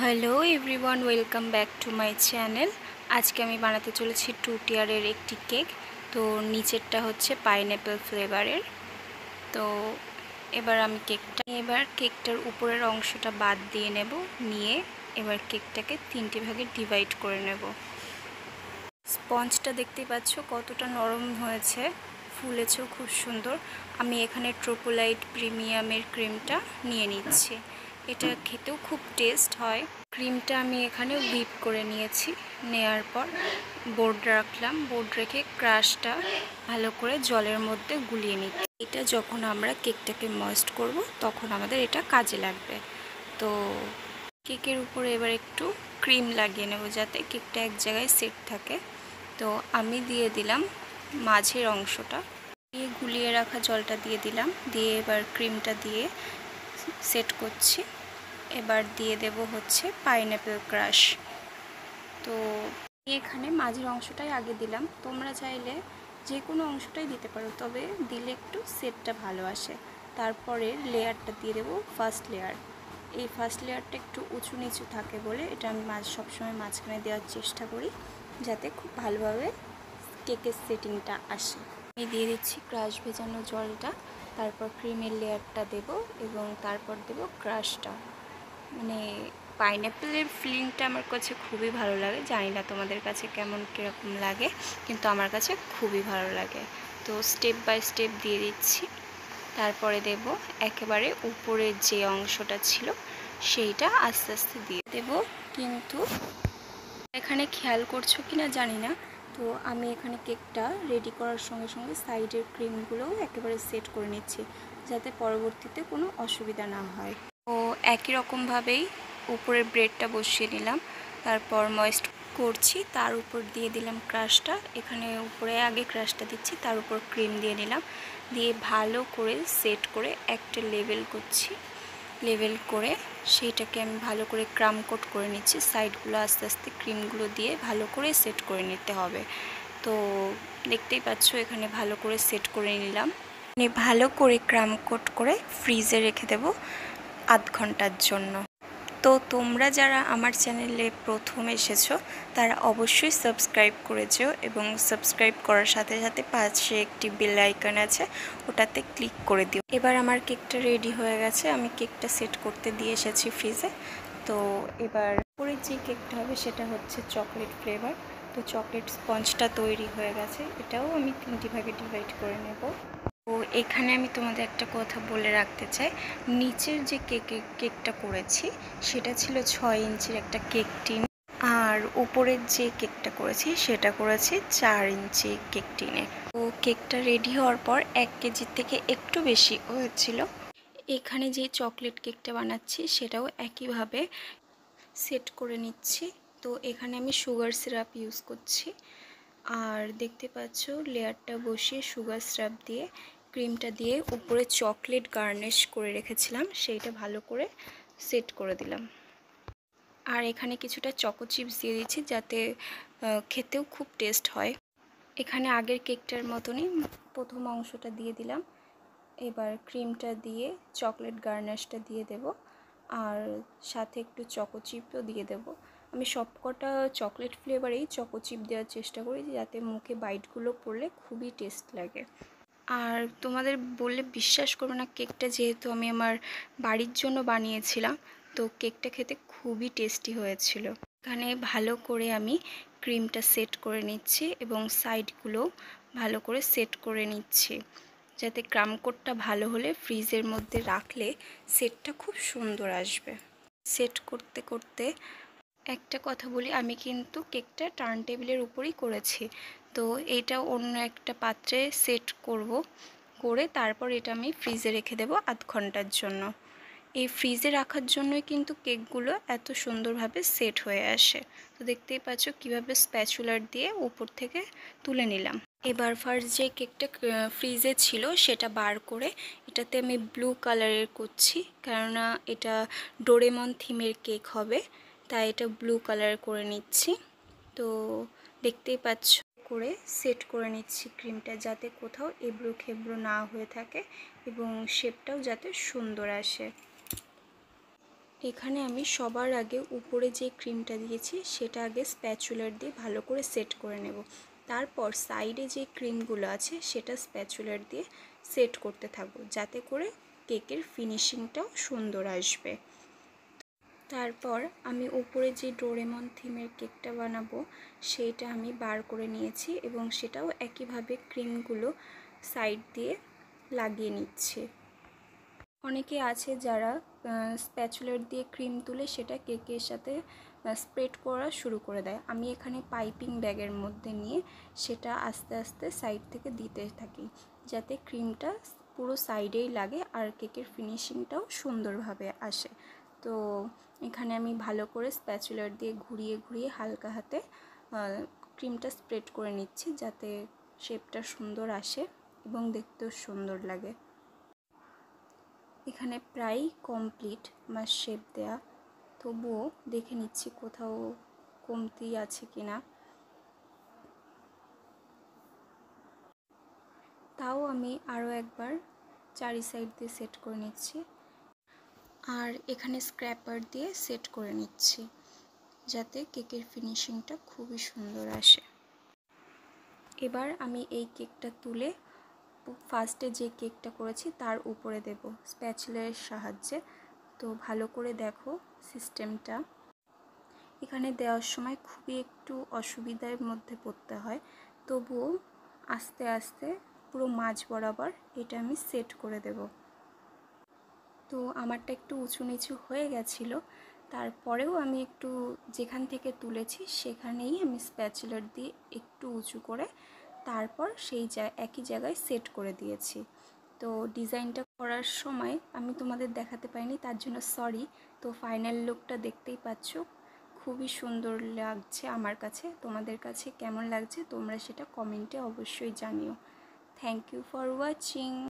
Hello everyone, welcome back to my channel. আজকে আমি বানাতে চলেছি 2 টিয়ারের একটি কেক। তো নিচেরটা হচ্ছে পাইনঅ্যাপেল ফ্লেভারের। তো এবার কেকটার উপরের অংশটা বাদ দিয়ে নেব, নিয়ে এবার কেকটাকে 3টে ভাগে ডিভাইড করে নেব। স্পঞ্জটা দেখতেই পাচ্ছ কতটা নরম হয়েছে, ফুলেছেও খুব সুন্দর। আমি এখানে ট্রোপোলাইট প্রিমিয়ামের ক্রিমটা নিয়ে নিচ্ছি। এটা খেতেও খুব টেস্ট হয়। ক্রিমটা আমি এখানে হুইপ করে নিয়েছি। নেয়ার পর বোর্ড রাখলাম, বোর্ড রেখে ক্রাশটা ভালো করে জলের মধ্যে গুলিয়ে নিচ্ছি। এটা যখন আমরা কেকটাকে ময়েস্ট করব তখন আমাদের এটা কাজে লাগবে। তো কেকের উপরে এবার একটু ক্রিম লাগিয়ে নেব যাতে কেকটা এক জায়গায় সেট থাকে। তো আমি দিয়ে দিলাম মাঝের অংশটা, দিয়ে গুলিয়ে রাখা জলটা দিয়ে দিলাম, দিয়ে এবার ক্রিমটা দিয়ে সেট করছি। এবার দিয়ে দেব হচ্ছে পাইনঅ্যাপেল ক্রাশ। তো এখানে মাঝের অংশটাই আগে দিলাম, তোমরা চাইলে যে কোনো অংশটাই দিতে পারো, তবে দিলে একটু সেটটা ভালো আসে। তারপরে লেয়ারটা দিয়ে দেবো ফার্স্ট লেয়ার। এই ফার্স্ট লেয়ারটা একটু উঁচু নিচু থাকে বলে এটা আমি সবসময় মাঝখানে দেওয়ার চেষ্টা করি, যাতে খুব ভালোভাবে কেকের সেটিংটা আসে। আমি দিয়ে দিচ্ছি ক্রাশ ভেজানো জলটা, তারপর ক্রিমের লেয়ারটা দেব এবং তারপর দেব ক্রাশটা। মানে পাইনঅ্যাপেলের ফিলিংটা আমার কাছে খুবই ভালো লাগে। জানি না তোমাদের কাছে কীরকম লাগে, কিন্তু আমার কাছে খুবই ভালো লাগে। তো স্টেপ বাই স্টেপ দিয়ে দিচ্ছি। তারপরে দেব একেবারে উপরের যে অংশটা ছিল সেইটা আস্তে আস্তে দিয়ে দেব। কিন্তু এখানে খেয়াল করছো কি না জানি না, তো আমি এখানে কেকটা রেডি করার সঙ্গে সঙ্গে সাইডের ক্রিমগুলোও একেবারে সেট করে নিচ্ছি, যাতে পরবর্তীতে কোনো অসুবিধা না হয়। তো একই রকমভাবেই উপরের ব্রেডটা বসিয়ে নিলাম, তারপর ময়েস্ট করছি, তার উপর দিয়ে দিলাম ক্রাশটা। এখানে উপরে আগে ক্রাশটা দিচ্ছি, তার উপর ক্রিম দিয়ে নিলাম, দিয়ে ভালো করে সেট করে একটা লেভেল করছি। লেভেল করে সেইটাকে আমি ভালো করে ক্রাম কোট করে নিচ্ছি। সাইডগুলো আস্তে আস্তে ক্রিমগুলো দিয়ে ভালো করে সেট করে নিতে হবে। তো দেখতেই পাচ্ছ এখানে ভালো করে সেট করে নিলাম। ভালো করে ক্রাম কোট করে ফ্রিজে রেখে দেব আধ ঘন্টার জন্য। তো তোমরা যারা আমার চ্যানেলে প্রথম এসেছো তারা অবশ্যই সাবস্ক্রাইব করে যেও, এবং সাবস্ক্রাইব করার সাথে সাথে পাশে একটি বেল আইকন আছে, ওটাতে ক্লিক করে দিও। এবার আমার কেকটা রেডি হয়ে গেছে, আমি কেকটা সেট করতে দিয়ে এসেছি ফ্রিজে। তো এবার পরে যে কেকটা হবে সেটা হচ্ছে চকলেট ফ্লেভার। তো চকলেট স্পঞ্জটা তৈরি হয়ে গেছে, এটাও আমি 3টি ভাগে ডিভাইড করে নেব। তো এখানে আমি তোমাদের একটা কথা বলে রাখতে চাই, নিচের যে কেকটা করেছি সেটা ছিল 6 ইঞ্চির একটা কেক টিন, আর উপরের যে কেকটা করেছি সেটা করেছি 4 ইঞ্চি কেক টিনে। তো কেকটা রেডি হওয়ার পর 1 কেজির থেকে একটু বেশি হয়েছিল। এখানে যে চকলেট কেকটা বানাচ্ছি সেটাও একইভাবে সেট করে নিচ্ছি। তো এখানে আমি সুগার সিরাপ ইউজ করছি, আর দেখতে পাচ্ছ লেয়ারটা বসিয়ে সুগার সিরাপ দিয়ে ক্রিমটা দিয়ে উপরে চকলেট গার্নিশ করে রেখেছিলাম, সেইটা ভালো করে সেট করে দিলাম। আর এখানে কিছুটা চকো চিপস দিয়ে দিচ্ছি যাতে খেতেও খুব টেস্ট হয়। এখানে আগের কেকটার মতনই প্রথম অংশটা দিয়ে দিলাম, এবার ক্রিমটা দিয়ে চকলেট গার্নিশটা দিয়ে দেব, আর সাথে একটু চকো চিপও দিয়ে দেব। আমি সবকটা চকলেট ফ্লেভারেই চকো চিপ দেওয়ার চেষ্টা করি, যাতে মুখে বাইটগুলো পড়লে খুবই টেস্ট লাগে। আর তোমাদের বললে বিশ্বাস করবে না, কেকটা যেহেতু আমি আমার বাড়ির জন্য বানিয়েছিলাম, তো কেকটা খেতে খুবই টেস্টি হয়েছিল। এখানে ভালো করে আমি ক্রিমটা সেট করে নিচ্ছি এবং সাইডগুলো ভালো করে সেট করে নিচ্ছি, যাতে ক্রাম কোটটা ভালো হলে ফ্রিজের মধ্যে রাখলে সেটটা খুব সুন্দর আসবে। সেট করতে করতে একটা কথা বলি, আমি কিন্তু কেকটা টার্ন টেবিলের উপরেই করেছি। তো এটা অন্য একটা পাত্রে সেট করব, করে তারপর এটা আমি ফ্রিজে রেখে দেবো আধ ঘন্টার জন্য। এই ফ্রিজে রাখার জন্যই কিন্তু কেকগুলো এত সুন্দরভাবে সেট হয়ে আসে। তো দেখতেই পাচ্ছ কীভাবে স্প্যাচুলার দিয়ে উপর থেকে তুলে নিলাম। এবার ফার্স্ট যে কেকটা ফ্রিজে ছিল সেটা বার করে এটাতে আমি ব্লু কালারের করছি, কেননা এটা ডোরেমন থিমের কেক হবে, তাই এটা ব্লু কালার করে নিচ্ছি। তো দেখতেই পাচ্ছ করে সেট করে নিচ্ছি ক্রিমটা, যাতে কোথাও এবড়ো খেবড়ো না হয়ে থাকে এবং শেপটাও যাতে সুন্দর আসে। এখানে আমি সবার আগে উপরে যে ক্রিমটা দিয়েছি সেটা আগে স্প্যাচুলার দিয়ে ভালো করে সেট করে নেব। তারপর সাইডে যে ক্রিমগুলো আছে সেটা স্প্যাচুলার দিয়ে সেট করতে থাকবো, যাতে করে কেকের ফিনিশিংটাও সুন্দর আসবে। তারপর আমি উপরে যে ডোরেমন থিমের কেকটা বানাবো সেইটা আমি বার করে নিয়েছি এবং সেটাও একইভাবে ক্রিমগুলো সাইড দিয়ে লাগিয়ে নিচ্ছে। অনেকে আছে যারা স্প্যাচুলার দিয়ে ক্রিম তুলে সেটা কেকের সাথে স্প্রেড করা শুরু করে দেয়। আমি এখানে পাইপিং ব্যাগের মধ্যে নিয়ে সেটা আস্তে আস্তে সাইড থেকে দিতে থাকি, যাতে ক্রিমটা পুরো সাইডেই লাগে আর কেকের ফিনিশিংটাও সুন্দরভাবে আসে। তো এখানে আমি ভালো করে স্প্যাচুলার দিয়ে ঘুরিয়ে ঘুরিয়ে হালকা হাতে ক্রিমটা স্প্রেড করে নিচ্ছি, যাতে শেপটা সুন্দর আসে এবং দেখতেও সুন্দর লাগে। এখানে প্রায় কমপ্লিট আমার শেপ দেয়া, তবুও দেখে নিচ্ছি কোথাও কমতি আছে কিনা। তাও আমি আরও একবার চারি সাইড দিয়ে সেট করে নিচ্ছি আর এখানে স্ক্র্যাপার দিয়ে সেট করে নিচ্ছি, যাতে কেকের ফিনিশিংটা খুবই সুন্দর আসে। এবার আমি এই কেকটা তুলে ফার্স্টে যে কেকটা করেছি তার উপরে দেব স্প্যাচুলার সাহায্যে। তো ভালো করে দেখো সিস্টেমটা। এখানে দেওয়ার সময় খুবই একটু অসুবিধার মধ্যে পড়তে হয়, তবুও আস্তে আস্তে পুরো মাঝ বরাবর এটা আমি সেট করে দেব। তো আমারটা একটু উঁচু নিচু হয়ে গেছিলো, তারপরেও আমি একটু যেখান থেকে তুলেছি সেখানেই আমি স্প্যাচুলার দিয়ে একটু উঁচু করে তারপর সেই একই জায়গায় সেট করে দিয়েছি। তো ডিজাইনটা করার সময় আমি তোমাদের দেখাতে পাইনি, তার জন্য সরি। তো ফাইনাল লুকটা দেখতেই পাচ্ছ, খুবই সুন্দর লাগছে আমার কাছে। তোমাদের কাছে কেমন লাগছে তোমরা সেটা কমেন্টে অবশ্যই জানিও। Thank you for watching.